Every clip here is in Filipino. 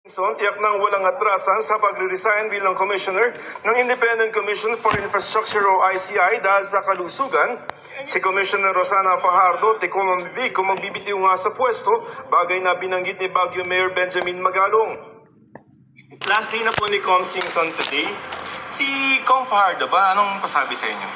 Tiyak nang walang atrasan sa pagre-resign bilang Commissioner ng Independent Commission for Infrastructure o ICI dahil sa kalusugan. Si Commissioner Rosana Fajardo tikom ang bibig kung magbibitiw nga sa pwesto, bagay na binanggit ni Baguio Mayor Benjamin Magalong. Last day na po ni Com Singson today. Si Com Fajardo ba? Anong pasabi sa inyo?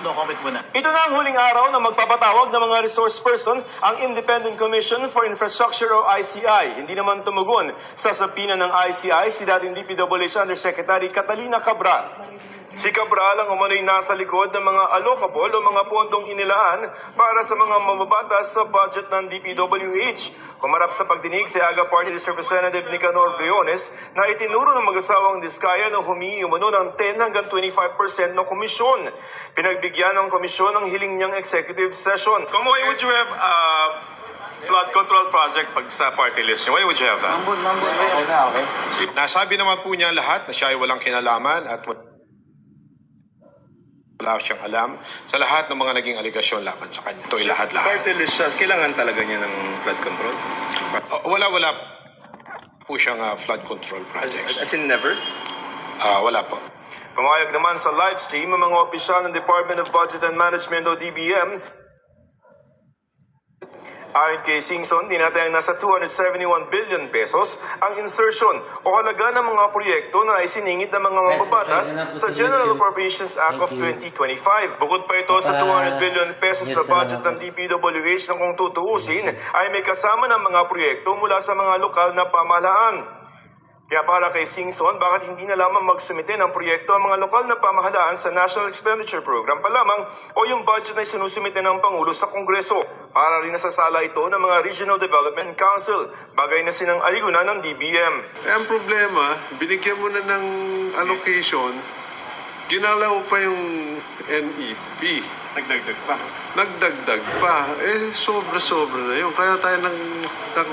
No comment muna. Ito na ang huling araw na magpapatawag ng mga resource person ang Independent Commission for Infrastructure o ICI. Hindi naman tumugon sa sapina ng ICI si dating DPWH Undersecretary Catalina Cabral. Si Cabral ang umano'y nasa likod ng mga allocable o mga pondong inilaan para sa mga mababatas sa budget ng DPWH. Kumarap sa pagdinig si AGA Party List Representative Nicanor Briones na itinuro ng mag-asawang Diskaya na humingi umano ng 10 hanggang 25% ng komisyon. Pinagbigyan ng komisyon ang hiling niyang executive session. Why would you have flood control project pag sa party list niyo? Why would you have that? Okay. Nasabi naman po niya lahat na siya ay walang kinalaman at wala siyang alam sa lahat ng mga naging aligasyon laban sa kanya. Ito ay lahat-lahat. Party list siya, kailangan talaga niya ng flood control? Wala po siyang flood control projects. As in never? Wala po. Pumayag naman sa live stream ang mga opisyal ng Department of Budget and Management o DBM. Ayon kay Singson, tinatayang nasa 271 billion pesos ang insertion o halaga ng mga proyekto na isiningit ng mga mababatas sa General Appropriations Act of 2025. Bukod pa ito sa 200 billion pesos na budget ng DPWH na kung tutuusin ay may kasama ng mga proyekto mula sa mga lokal na pamahalaan. Kaya para kay Singson, bakit hindi na lamang magsumite ng proyekto ang mga lokal na pamahalaan sa National Expenditure Program pa lamang o yung budget na isinusumite ng Pangulo sa Kongreso para rin nasasala ito ng mga Regional Development Council, bagay na sinang aligunan ng DBM. Ang problema, binigyan mo na ng allocation, ginalaw pa yung NEP. Nagdagdag pa. Nagdagdag pa. Sobra-sobra na yun. Kaya tayo nang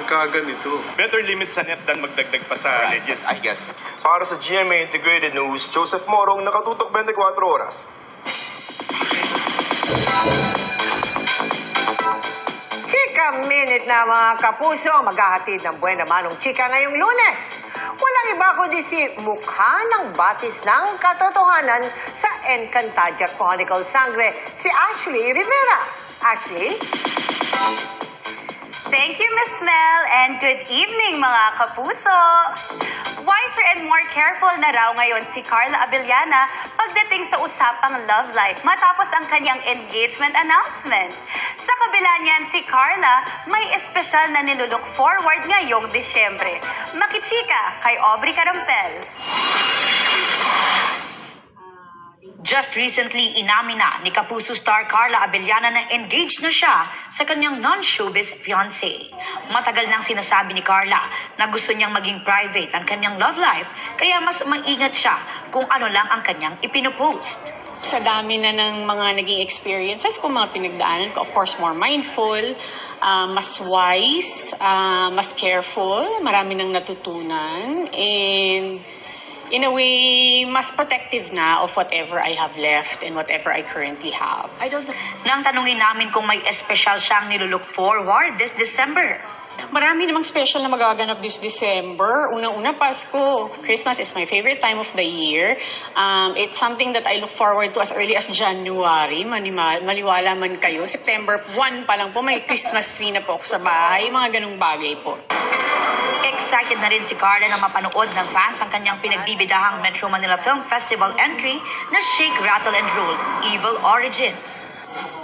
kaganito. Better limit sa net than magdagdag pa sa legis. I guess. Para sa GMA Integrated News, Joseph Morong, nakatutok 24 oras. Chika Minute na mga kapuso, maghahatid ng buwan naman ng chika ngayong Lunes. Walang iba kundi si mukha ng batis ng katotohanan sa Encantadia Chronicle Sangre, si Ashley Rivera. Ashley? Thank you, Miss Mel, and good evening, mga kapuso! Wiser and more careful na raw ngayon si Carla Abellana pagdating sa usapang love life matapos ang kanyang engagement announcement. Sa kabila niyan, si Carla may espesyal na nilulook forward ngayong Disyembre. Makichika kay Aubrey Carampel. Just recently, inamin na ni Kapuso star Carla Abellana na engaged na siya sa kanyang non-showbiz fiancé. Matagal nang sinasabi ni Carla na gusto niyang maging private ang kanyang love life, kaya mas maingat siya kung ano lang ang kanyang ipinupost. Sa dami na ng mga naging experiences ko, mga pinagdaanan ko, of course, more mindful, mas wise, mas careful, marami nang natutunan, and in a way, mas protective na of whatever I have left and whatever I currently have. I don't know. Nang tanungin namin kung may espesyal siyang nilulook forward this December. Marami namang special na magaganap this December. Unang-una, Pasko. Christmas is my favorite time of the year. It's something that I look forward to as early as January. Maniwala man kayo. September 1 pa lang po, may Christmas tree na po ako sa bahay. Mga ganung bagay po. Excited na rin si Carla na mapanood ng fans ang kanyang pinagbibidahang Metro Manila Film Festival entry na Shake, Rattle and Roll, Evil Origins.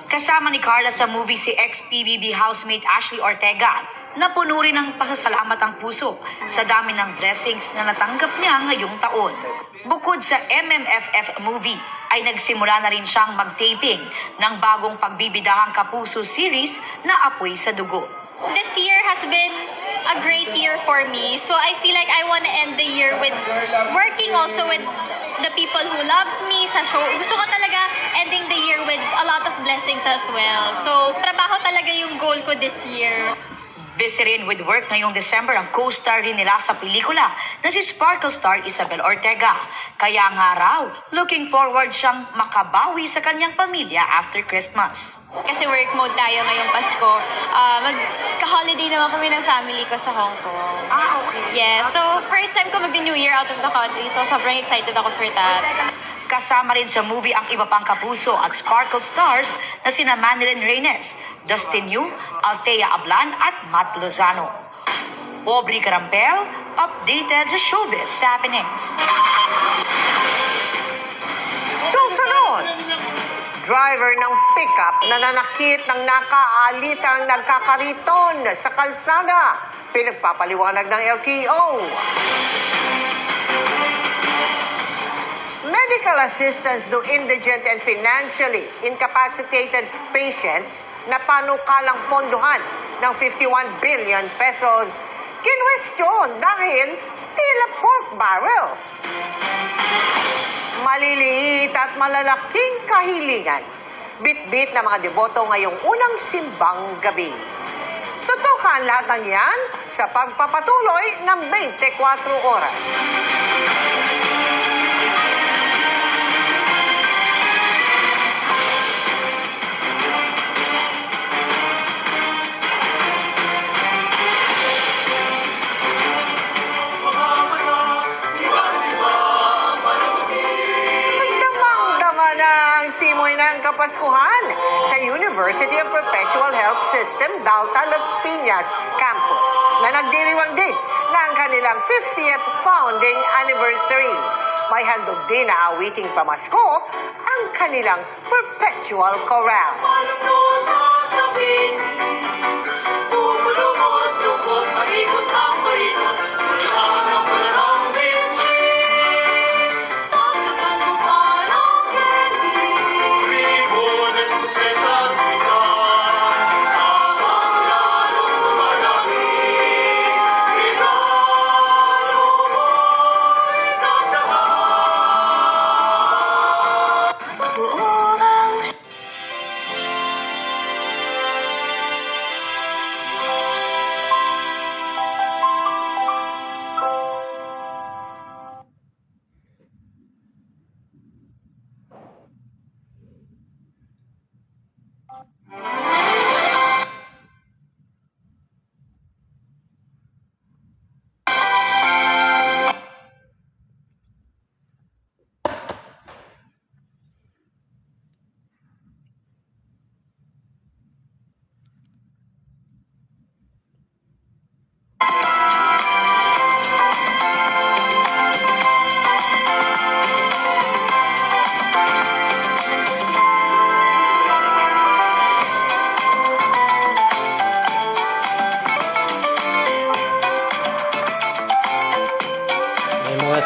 Kasama ni Carla sa movie si ex-PBB housemate Ashley Ortega na puno rin ng pasasalamat ang puso sa dami ng blessings na natanggap niya ngayong taon. Bukod sa MMFF movie, ay nagsimula na rin siyang mag-taping ng bagong pagbibidahang Kapuso series na Apoy sa Dugo. This year has been a great year for me. So I feel like I want to end the year with working also with the people who loves me sa show. Gusto ko talaga ending the year with a lot of blessings as well. So trabaho talaga yung goal ko this year. Busy rin with work ngayong December ang co-star rin nila sa pelikula na si Sparkle star Isabel Ortega. Kaya nga raw, looking forward siyang makabawi sa kanyang pamilya after Christmas. Kasi work mode tayo ngayong Pasko. Magka-holiday naman kami ng family ko sa Hong Kong. Okay. Yes, so first time ko mag-New Year out of the country. So sobrang excited ako for that. Kasama rin sa movie ang iba pang kapuso at Sparkle stars na sina Manilyn Reynes, Dustin Yu, Althea Ablan at Matt Lozano. Aubrey Carampel, updated sa showbiz happenings. Susunod, driver ng pickup na nanakit ng nakaalitang nagkakariton sa kalsada. Pinagpapaliwanag ng LTO. Medical assistance to indigent and financially incapacitated patients na panukalang pondohan ng 51 billion pesos kinwestiyon dahil tila pork barrel. Maliliit at malalaking kahilingan. Bit-bit na mga deboto ngayong unang simbang gabi. Tutukan lahat ng yan sa pagpapatuloy ng 24 oras. Simoy ng Kapaskuhan sa University of Perpetual Health System Dalta Las Piñas Campus na nagdiriwang din ng kanilang 50th founding anniversary. May handog din na awiting pamasko ang kanilang Perpetual Chorale.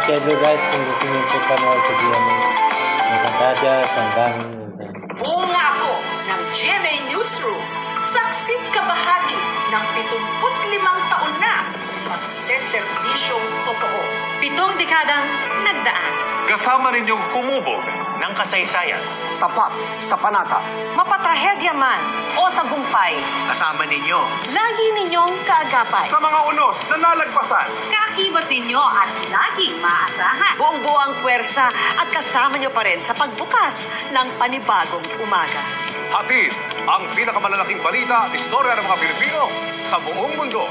schedule guys kung gusto nyo po panood sa GMA. Magkakadya, hanggang... Buo nga ako ng GMA Newsroom. Saksing kabahagi ng 75 taon na pagseserbisyong totoo. 7 dekadang nagdaan. Kasama ninyong humubog ng kasaysayan. Tapat sa panata. Mapatrahedya man o tagumpay. Kasama ninyo. Lagi ninyong kaagapay. Sa mga unos na nalagpasan. Kaakibat ninyo at laging maasahan. Buong-buo ang puwersa at kasama nyo pa rin sa pagbukas ng panibagong umaga. Hatid ang pinakamalalaking balita at istorya ng mga Pilipino sa buong mundo.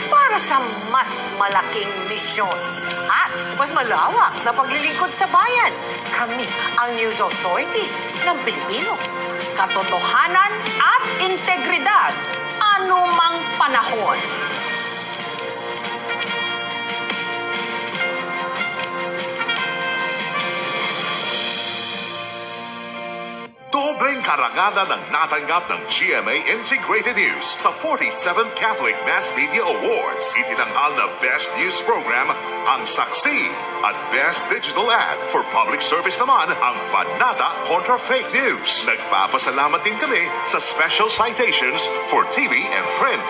Para sa mas malaking misyon at mas malawak na paglilingkod sa bayan. Kami ang News Authority ng Pilipino. Katotohanan at integridad. Anumang panahon. Dobleng karangalan ang natanggap ng GMA Integrated News sa 47th Catholic Mass Media Awards. Itinanghal na Best News Program ang Saksi at Best Digital Ad. For Public Service naman ang Panata kontra Fake News. Nagpapasalamat din kami sa special citations for TV and print.